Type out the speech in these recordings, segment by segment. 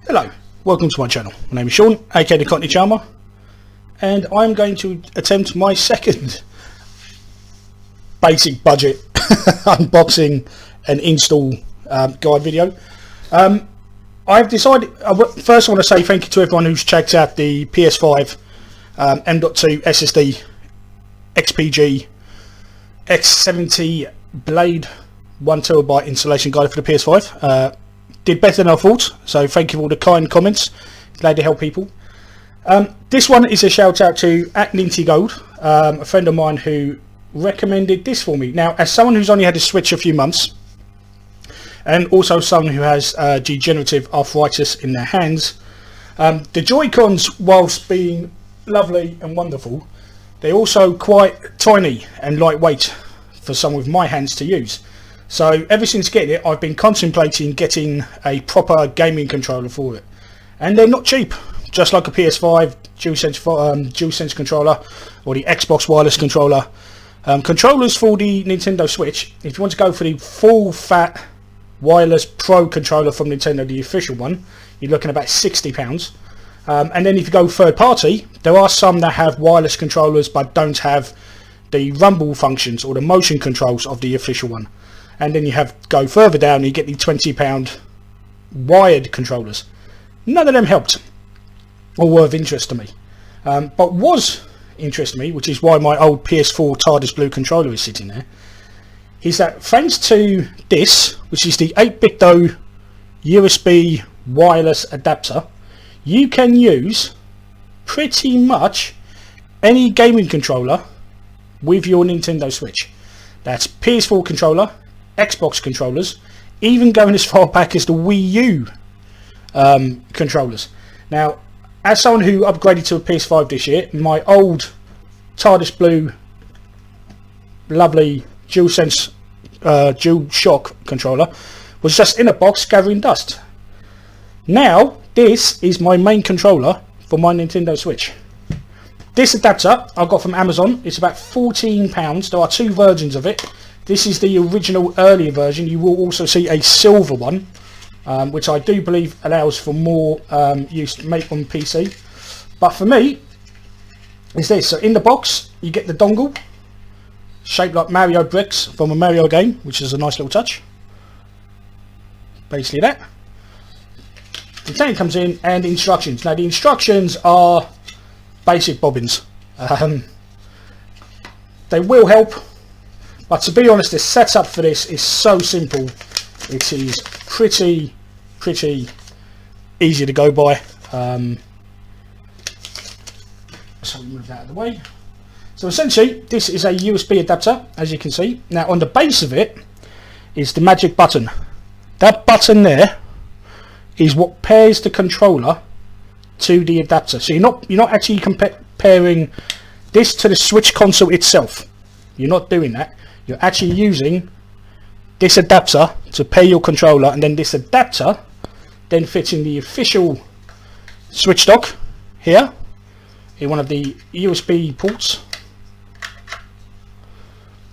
Hello, welcome to my channel. My name is Sean, aka the Cockney Charmer, and I'm going to attempt my second basic budget unboxing and install guide video. I've decided, first I want to say thank you to everyone who's checked out the PS5 M.2 SSD XPG X70 Blade 1TB installation guide for the PS5. Did better than I thought, so thank you for all the kind comments. Glad to help people. This one is a shout out to @NintyGold, a friend of mine who recommended this for me. Now, as someone who's only had a Switch a few months, and also someone who has degenerative arthritis in their hands, the Joy-Cons, whilst being lovely and wonderful, they're also quite tiny and lightweight for someone with my hands to use. So ever since getting it, I've been contemplating getting a proper gaming controller for it, and they're not cheap. Just like a PS5 DualSense controller or the Xbox wireless controller. Controllers for the Nintendo Switch, if you want to go for the full fat wireless Pro controller from Nintendo, the official one, you're looking at about £60. And then if you go third party, there are some that have wireless controllers but don't have the rumble functions or the motion controls of the official one. And then you go further down and you get the £20 wired controllers. None of them helped or were of interest to me. But was interest to me, which is why my old PS4 TARDIS Blue controller is sitting there, is that thanks to this, which is the 8Bitdo USB wireless adapter, you can use pretty much any gaming controller with your Nintendo Switch. That's PS4 controller, Xbox controllers, even going as far back as the Wii U controllers. Now, as someone who upgraded to a PS5 this year, my old TARDIS Blue lovely DualSense DualShock controller was just in a box gathering dust. Now this is my main controller for my Nintendo Switch. This adapter I got from Amazon. It's about £14. There are two versions of it. This is the original earlier version. You will also see a silver one, which I do believe allows for more use to make on PC. But for me, it's this. So in the box, you get the dongle, shaped like Mario bricks from a Mario game, which is a nice little touch. Basically that. The tank comes in, and instructions. Now the instructions are basic bobbins. They will help. But to be honest, the setup for this is so simple. It is pretty easy to go by. So we move that out of the way. So essentially, this is a USB adapter, as you can see. Now on the base of it is the magic button. That button there is what pairs the controller to the adapter. So you're not actually comparing this to the Switch console itself. You're not doing that. You're actually using this adapter to pair your controller, and then this adapter then fits in the official Switch dock here in one of the USB ports,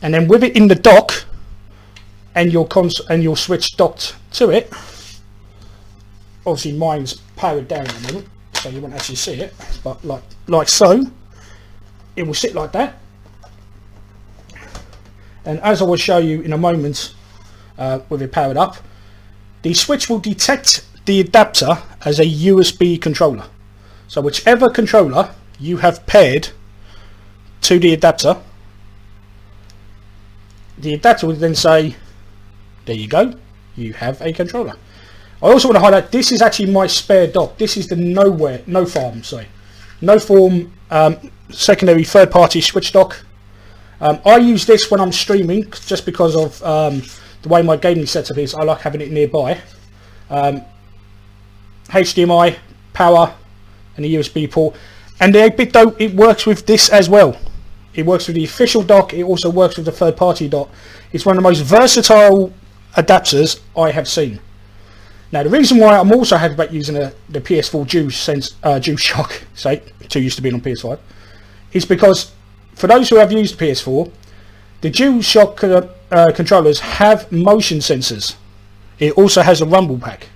and then with it in the dock and your Switch docked to it. Obviously mine's powered down at the moment, so you won't actually see it, but like so, it will sit like that. And as I will show you in a moment, with it powered up, the Switch will detect the adapter as a USB controller. So whichever controller you have paired to the adapter will then say, there you go, you have a controller. I also want to highlight, this is actually my spare dock. This is the No Form secondary third-party Switch dock. I use this when I'm streaming just because of the way my gaming setup is. I like having it nearby. HDMI, power, and a USB port. And the 8Bitdo, it works with this as well. It works with the official dock. It also works with the third-party dock. It's one of the most versatile adapters I have seen. Now the reason why I'm also happy about using the PS4 DualShock, say, 2 used to be on PS5, is because for those who have used PS4, the DualShock controllers have motion sensors. It also has a rumble pack.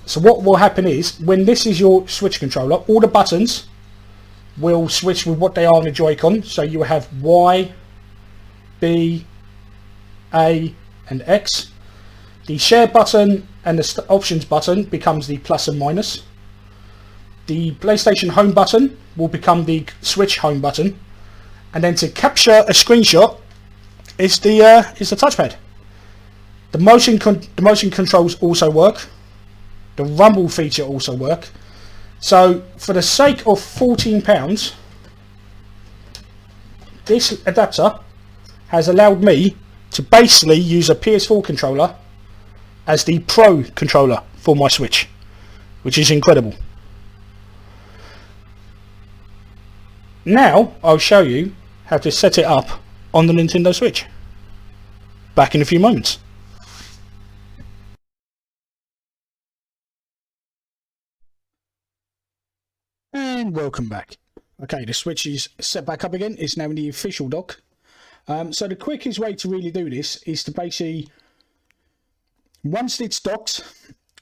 So what will happen is, when this is your Switch controller, all the buttons will switch with what they are on the Joy-Con. So you will have Y, B, A and X. The share button and the options button becomes the plus and minus. The PlayStation home button will become the Switch home button. And then to capture a screenshot is the touchpad. The motion controls also work. The rumble feature also work. So for the sake of £14, this adapter has allowed me to basically use a PS4 controller as the Pro controller for my Switch, which is incredible. Now I'll show you how to set it up on the Nintendo Switch. Back in a few moments. And welcome back. Okay, the Switch is set back up again. It's now in the official dock. So the quickest way to really do this is to basically, once it's docked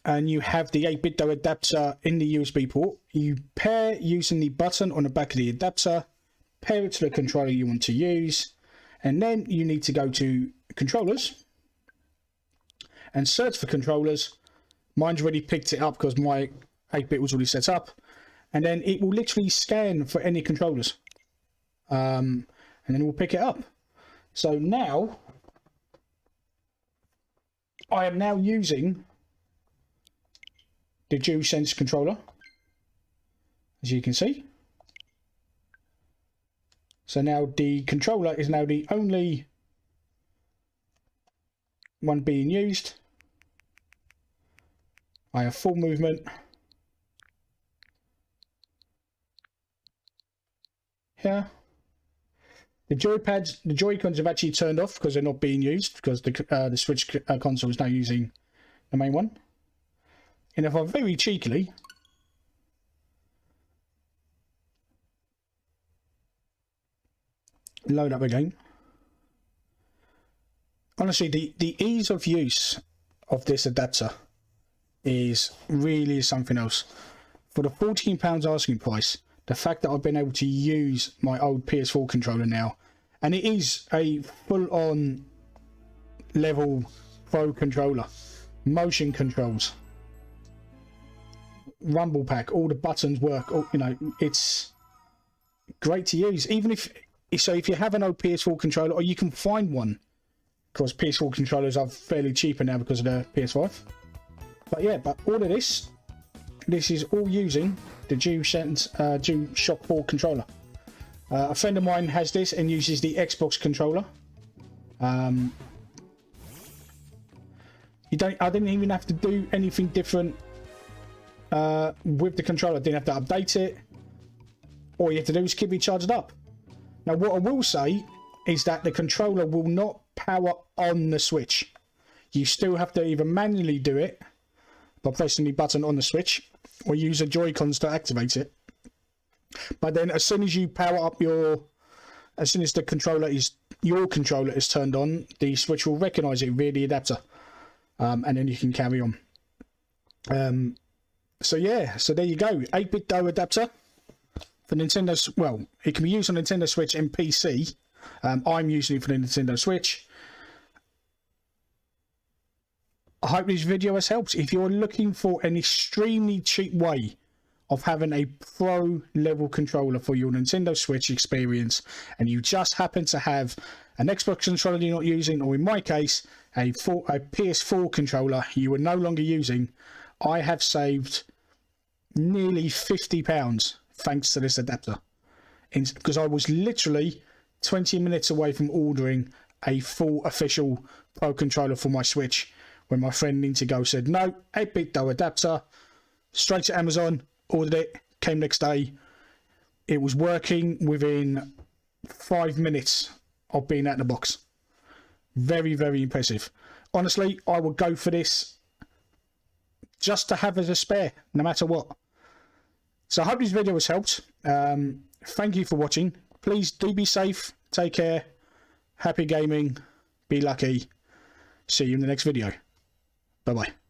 and you have the 8Bitdo adapter in the USB port, you pair using the button on the back of the adapter, pair it to the controller you want to use, and then you need to go to controllers and search for controllers. Mine's already picked it up because my 8-bit was already set up, and then it will literally scan for any controllers, and then we'll pick it up. So now I am now using the DualSense controller, as you can see. So now the controller is now the only one being used. I have full movement here. The Joy-Cons have actually turned off because they're not being used, because the Switch console is now using the main one. And if I very cheekily load up again, honestly, the ease of use of this adapter is really something else. For the £14 asking price, the fact that I've been able to use my old PS4 controller now, and it is a full-on level Pro controller, motion controls, rumble pack, all the buttons work. You know, it's great to use. Even if you have an old PS4 controller, or you can find one, because PS4 controllers are fairly cheaper now because of the PS5. But yeah, but all of this is all using the DualShock 4 controller. A friend of mine has this and uses the Xbox controller. I didn't even have to do anything different with the controller. I didn't have to update it. All you have to do is keep it charged up. Now, what I will say is that the controller will not power on the Switch. You still have to either manually do it by pressing the button on the Switch, or use the Joy-Cons to activate it. But then as soon as you power up as soon as your controller is turned on, the Switch will recognize it via the adapter, and then you can carry on. So yeah, so there you go, 8Bitdo adapter for Nintendo. Well, it can be used on Nintendo Switch and PC. I'm using it for the Nintendo Switch. I hope this video has helped. If you're looking for an extremely cheap way of having a pro level controller for your Nintendo Switch experience, and you just happen to have an Xbox controller you're not using, or in my case, a PS4 controller you are no longer using, I have saved nearly £50 thanks to this adapter. Because I was literally 20 minutes away from ordering a full official pro controller for my Switch, when my friend Nintigo said, no, 8Bitdo adapter, straight to Amazon, ordered it, came next day. It was working within 5 minutes of being out of the box. Very, very impressive. Honestly, I would go for this just to have as a spare, no matter what. So I hope this video has helped. Thank you for watching. Please do be safe, take care, happy gaming, be lucky. See you in the next video. Bye-bye.